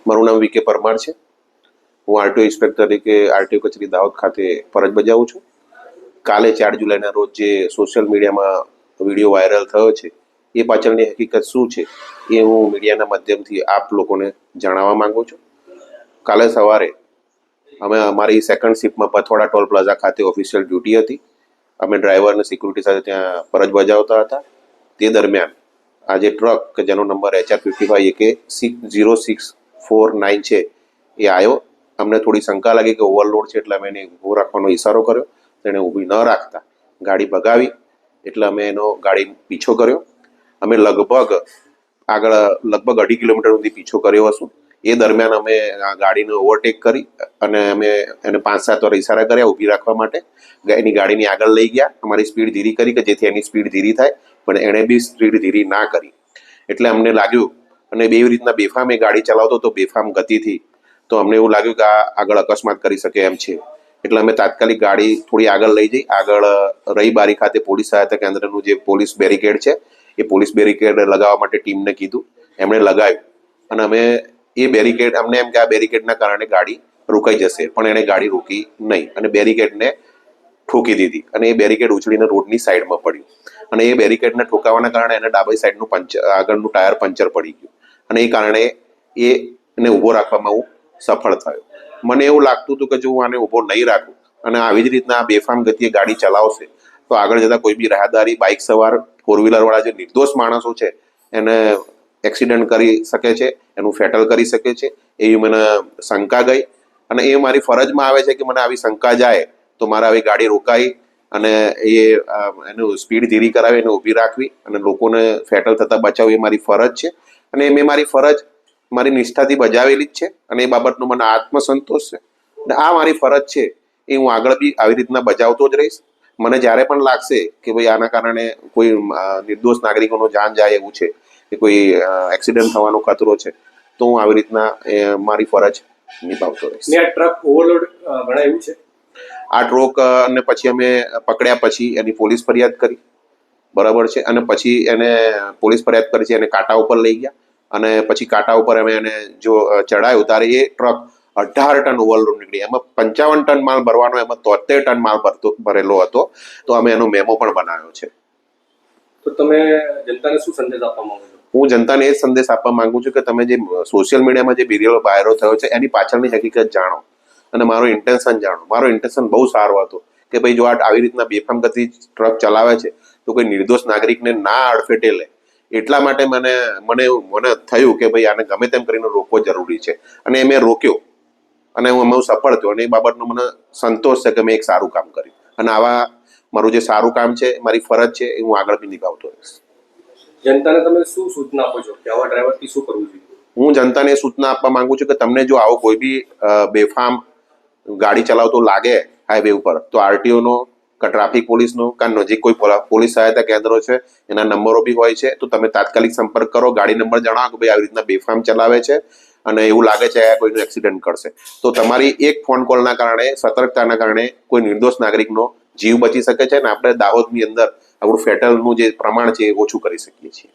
મારું નામ વીકે પરમાર છે. હું આરટીઓ ઇન્સ્પેક્ટર તરીકે આરટીઓ કચેરી દાહોદ ખાતે ફરજ બજાવું છું. કાલે 4 જુલાઈના રોજ જે સોશિયલ મીડિયામાં વિડીયો વાયરલ થયો છે એ પાછળની હકીકત શું છે એ હું મીડિયાના માધ્યમથી આપ લોકોને જણાવવા માંગુ છું. કાલે સવારે અમે અમારી સેકન્ડ શિફ્ટમાં પથવાડા ટોલ પ્લાઝા ખાતે ઓફિશિયલ ડ્યુટી હતી. અમે ડ્રાઈવર અને સિક્યુરિટી સાથે ત્યાં ફરજ બજાવતા હતા. તે દરમિયાન આ જે ટ્રક કે જેનો નંબર HR55 AK0649 છે એ આવ્યો. અમને થોડી શંકા લાગી કે ઓવરલોડ છે એટલે અમે એને ઊભો રાખવાનો ઈશારો કર્યો. તેણે ઊભી ન રાખતા ગાડી ભગાવી એટલે અમે એનો ગાડી પીછો કર્યો. અમે લગભગ 2.5 કિલોમીટર સુધી પીછો કર્યો હશું. એ દરમિયાન અમે આ ગાડીને ઓવરટેક કરી અને અમે એને 5-7 વાર ઈશારા કર્યા ઊભી રાખવા માટે. એની ગાડીની આગળ લઈ ગયા, અમારી સ્પીડ ધીરી કરી કે જેથી એની સ્પીડ ધીરી થાય, પણ એણે બી સ્પીડ ધીરી ના કરી. એટલે અમને લાગ્યું અને એવી રીતના બેફામ એ ગાડી ચલાવતો તો બેફામ ગતિથી, તો અમને એવું લાગ્યું કે આ આગળ અકસ્માત કરી શકે એમ છે. એટલે અમે તાત્કાલિક ગાડી થોડી આગળ લઈ જઈ આગળ રહીબારી ખાતે પોલીસ સહાયતા કેન્દ્રનું જે પોલીસ બેરિકેડ છે એ પોલીસ બેરિકેડ લગાવવા માટે ટીમને કીધું. એમણે લગાવ્યું અને અમે એ બેરિકેડ અમને એમ કે આ બેરિકેડના કારણે ગાડી રોકાઈ જશે, પણ એણે ગાડી રોકી નહીં અને બેરિકેડને ઠોકી દીધી અને એ બેરિકેડ ઉછળીને રોડની સાઈડમાં પડ્યું અને એ બેરિકેડને ઠોકાવાના કારણે એને ડાબી સાઈડનું આગળનું ટાયર પંચર પડી ગયું અને એ કારણે એને ઊભો રાખવામાં હું સફળ થયો. મને એવું લાગતું હતું કે જો હું આને ઊભો નહીં રાખું અને આવી જ રીતના આ બેફામ ગતિએ ગાડી ચલાવશે તો આગળ જતા કોઈ બી રાહદારી, બાઇક સવાર, ફોર વ્હીલર વાળા જે નિર્દોષ માણસો છે એને એક્સિડન્ટ કરી શકે છે, એનું ફેટલ કરી શકે છે. એવી મને શંકા ગઈ અને એ મારી ફરજમાં આવે છે કે મને આવી શંકા જાય તો મારે આવી ગાડી રોકાઈ અને એનું સ્પીડ ધીરી કરાવી એને ઊભી રાખવી અને લોકોને ફેટલ થતા બચાવવી એ મારી ફરજ છે. અને મેં મારી ફરજ મારી નિષ્ઠાથી બજાવેલી જ છે અને એ બાબતનો મને આત્મસંતોષ છે. અને આ મારી ફરજ છે એ હું આગળ બી આવી રીતના બજાવતો જ રહીશ. મને જ્યારે પણ લાગશે કે ભાઈ આના કારણે કોઈ નિર્દોષ નાગરિકોનો જાન જાય એવું છે કે કોઈ એક્સિડન્ટ થવાનો ખતરો છે તો હું આવી રીતના મારી ફરજ નિભાવતો રહીશ. ટ્રક ઓવરલોડ ગણાયું છે. આ ટ્રક અને પછી અમે પકડ્યા પછી એની પોલીસ ફરિયાદ કરી, બરાબર છે, અને પછી એને પોલીસ ફરિયાદ કરી છે એને કાંટા ઉપર લઈ ગયા અને પછી કાંટા ઉપર અમે એને જો ચડાયું ત્યારે એ ટ્રક 18 ટન ઓવરલોડ નીકળી. એમાં 55 ટન માલ ભરવાનો, એમાં 73 ટન માલ ભરેલો હતો. તો અમે એનો મેમો પણ બનાવ્યો છે. તો તમે જનતાને શું સંદેશ આપવા માંગો છો? હું જનતાને એ જ સંદેશ આપવા માંગુ છું કે તમે જે સોશિયલ મીડિયામાં જે વિડીયો વાયરલ થયો છે એની પાછળની હકીકત જાણો અને મારો ઇન્ટેન્શન જાણો. મારો ઇન્ટેન્શન બહુ સારો હતો કે ભાઈ જો આવી રીતના બેફામ ગતિ ટ્રક ચલાવે છે તો કોઈ નિર્દોષ નાગરિકને ના અડફેટે લે. એટલા માટે મને થયું કે ભાઈ આને ગમે તેમ કરીને રોકવો જરૂરી છે અને મેં રોક્યો અને હું સફળ થયો અને એ બાબતનો મને સંતોષ છે કે મેં એક સારું કામ કર્યું અને આવા મારું જે સારું કામ છે, મારી ફરજ છે એ હું આગળ બી નિભાવતો રહીશ. જનતાને તમે શું સૂચના આપો છો કે આવા ડ્રાઈવરથી શું કરવું જોઈએ? હું જનતાને એ સૂચના આપવા માંગુ છું કે તમને જો આવો કોઈ બી બેફામ ગાડી ચલાવતો લાગે હાઈવે ઉપર તો આરટીઓનો કે ટ્રાફિક પોલીસનો કે નજીક કોઈ પોલીસ સહાયતા કેન્દ્રો છે એના નંબરો બી હોય છે તો તમે તાત્કાલિક સંપર્ક કરો. ગાડી નંબર જણાવો કે ભાઈ આવી રીતના બેફામ ચલાવે છે અને એવું લાગે છે કોઈનું એક્સિડન્ટ કરશે. તો તમારી એક ફોન કોલના કારણે, સતર્કતાના કારણે કોઈ નિર્દોષ નાગરિકનો જીવ બચી શકે છે અને આપણે દાહોદની અંદર આપણું ફેટલનું જે પ્રમાણ છે એ ઓછું કરી શકીએ છીએ.